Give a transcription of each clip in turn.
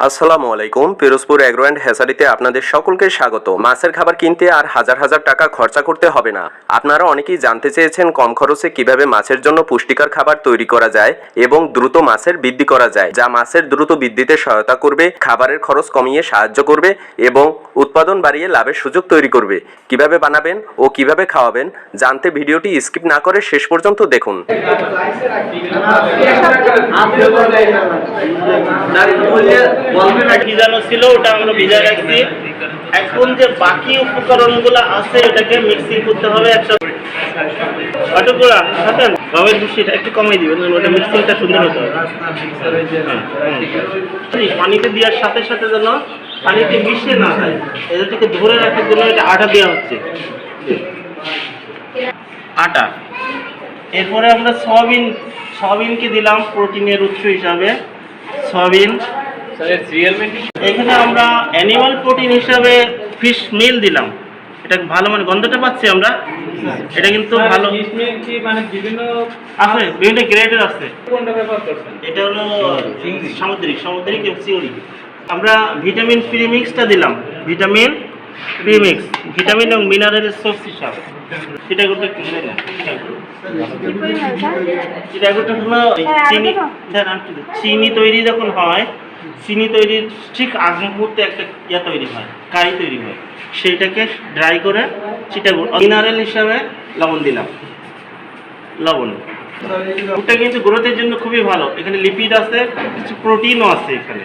আসসালামু আলাইকুম। Pirojpur agro and হ্যাচারিতে আপনাদের সকলকে স্বাগত। মাছের খাবার কিনতে আর হাজার হাজার টাকা খরচা করতে হবে না। আপনারা অনেকেই জানতে চেয়েছেন কম খরচে কিভাবে মাছের জন্য পুষ্টিকর খাবার তৈরি করা যায় এবং দ্রুত মাছের বৃদ্ধি করা যায়, যা মাছের দ্রুত বৃদ্ধিতে সহায়তা করবে, খাবারের খরচ কমিয়ে সাহায্য করবে এবং উৎপাদন বাড়িয়ে লাভের সুযোগ তৈরি করবে। কিভাবে বানাবেন ও কিভাবে খাওয়াবেন জানতে ভিডিওটি স্কিপ না করে শেষ পর্যন্ত দেখুন। ছিল ওটা আমরা ভিজায় রাখছি। এখন যে বাকি উপকরণগুলো আছে ওটাকে মিক্সিং করতে হবে একসাথে। অটোগুলা হাতেন গমের ভুসিটা একটু কমিয়ে দিবেন, ওটা মিক্সিংটা সুন্দর হতে হবে। পানিতে দেওয়ার সাথে সাথে যেন পানিতে মিশে না যায়, এটাকে ধরে রাখার জন্য এটা আটা দেওয়া হচ্ছে, আটা। এরপরে আমরা সয়াবিনকে দিলাম প্রোটিনের উৎস হিসাবে। সয়াবিন এখানে আমরা অ্যানিমাল প্রোটিন হিসাবে ফিশ মিল দিলাম। এটা ভালো, মানে গন্ধটা পাচ্ছি আমরা, এটা কিন্তু ভালো। মানে বিভিন্ন গ্রেডের আছে। এটা হলো সামুদ্রিক চিংড়ি। আমরা ভিটামিন প্রিমিক্সটা দিলাম, ভিটামিন প্রিমিক্স, ভিটামিন এবং মিনারেলের সোর্স হিসাবে। সেটা করতে চিনি তৈরি যখন হয়, চিনি তৈরির ঠিক আগ মুহূর্তে একটা তৈরি হয়, কারি তৈরি হয়, সেইটাকে ড্রাই করে চিটাগুড় মিনারেল হিসাবে লবণ দিলাম। লবণ ওটা কিন্তু গ্রোথের জন্য খুবই ভালো। এখানে লিপিড আছে, কিছু প্রোটিনও আছে এখানে।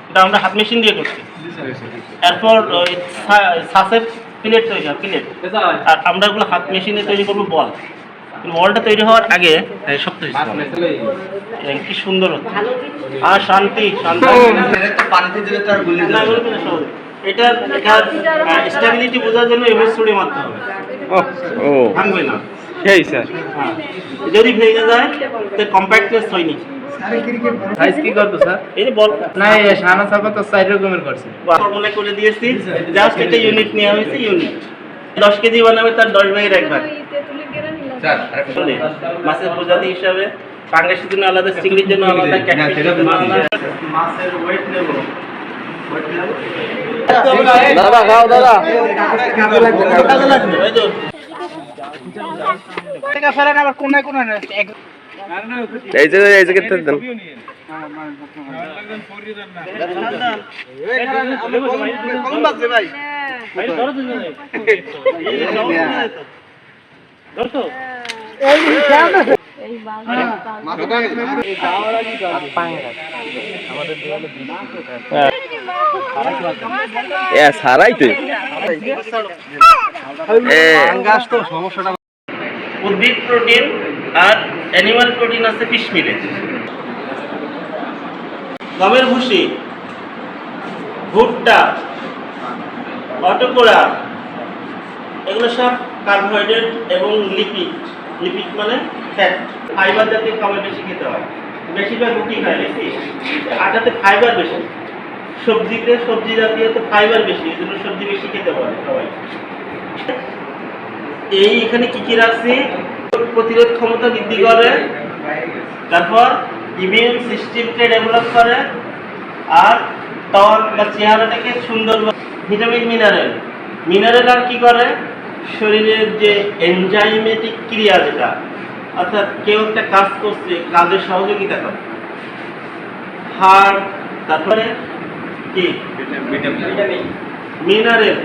এটা আমরা হাত মেশিন দিয়ে করছি। এরপর সাসের প্লেট তৈরি হয়, প্লেট। আর আমরা ওগুলো হাত মেশিনে তৈরি করবো বল। বলটা তৈরি হওয়ার আগে শক্ত কি সুন্দর হচ্ছে। আর শান্তি এটা স্টেবিলিটি বোঝার জন্য এমএস ছুড়ে মারতে হবে, ভাঙবে না। যদি ভেঙে যায় তো কম্প্যাক্টনেস হয়নি। সাইজ কি করব স্যার? এই যে বল না, এই সানা চাপা তো 4 রকমের করছে। ফর্মুলা করে দিয়েছি, জাস্ট এটা ইউনিট নেওয়া হয়েছে। ইউনিট 10 কেজি বানাবে তার 10 ভাগের 1 ভাগ। স্যার মাছের প্রজাতি হিসাবে পাঙ্গাসের জন্য আলাদা, চিংড়ির জন্য আলাদা, ক্যাটফিশের জন্য আলাদা। মাছের ওয়েট নেব, দাদা খাও দাদা। কাজে লাগবে ওই তো। টাকা ফেরান আবার কোনায় কোনায় না। এই যে দেন। কম বাজে ভাই। উদ্ভিদ প্রোটিন আর অ্যানিমাল প্রোটিন আছে ফিশ মিলে। গমের ভুসি, ভুট্টা, অটোকোড়া, এগুলো সব কার্বোহাইড্রেট এবং লিপিড। লিপিড মানে ফ্যাট। ফাইবার জাতীয় খাবার বেশি খেতে হয়। বেশিরভাগ রুটি খায় বেশি, আটাতে ফাইবার বেশি। সবজি জাতীয়তে ফাইবার বেশি, এই জন্য সবজি বেশি খেতে পারে সবাই। এই এখানে কি রাখছি? প্রতিরোধ ক্ষমতা বৃদ্ধি করে, তারপর ইমিউন সিস্টেমকে ডেভেলপ করে, আর ত্বক বা চেহারাটাকে সুন্দর। ভিটামিন মিনারেল আর কি করে? শরীরের যে এনজাইমেটিক ক্রিয়া, যেটা অর্থাৎ কেউ একটা কাজ করছে, কাজের সহযোগিতা করে। হাড়, তারপরে কি মিনারেল।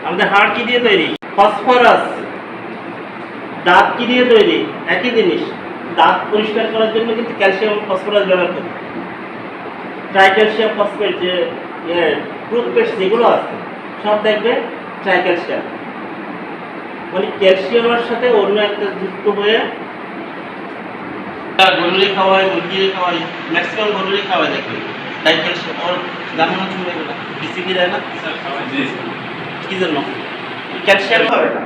আমাদের হাড় কি দিয়ে তৈরি? ফসফরাস। দাঁত কি দিয়ে তৈরি? একই জিনিস। দাঁত পরিষ্কার করার জন্য কিন্তু ক্যালসিয়াম ফসফরাস ব্যবহার করি। ট্রাইক্যালসিয়াম ফসফেট, যে টুথপেস্ট যেগুলো আছে সব দেখবে ট্রাইক্যালসিয়াম, মানে ক্যালসিয়ামের সাথে অন্য একটা যুক্ত হয়ে। গরুরে খাওয়ায়, মুরগিরে খাওয়াই, ম্যাক্সিমাম গরুরে খাওয়াই দেখবে ট্রাইক্যালসিয়াম। ওর জানো না তুমি এগুলো বিসিবি দেয় না কি জন্য? ক্যালসিয়াম খাবে না।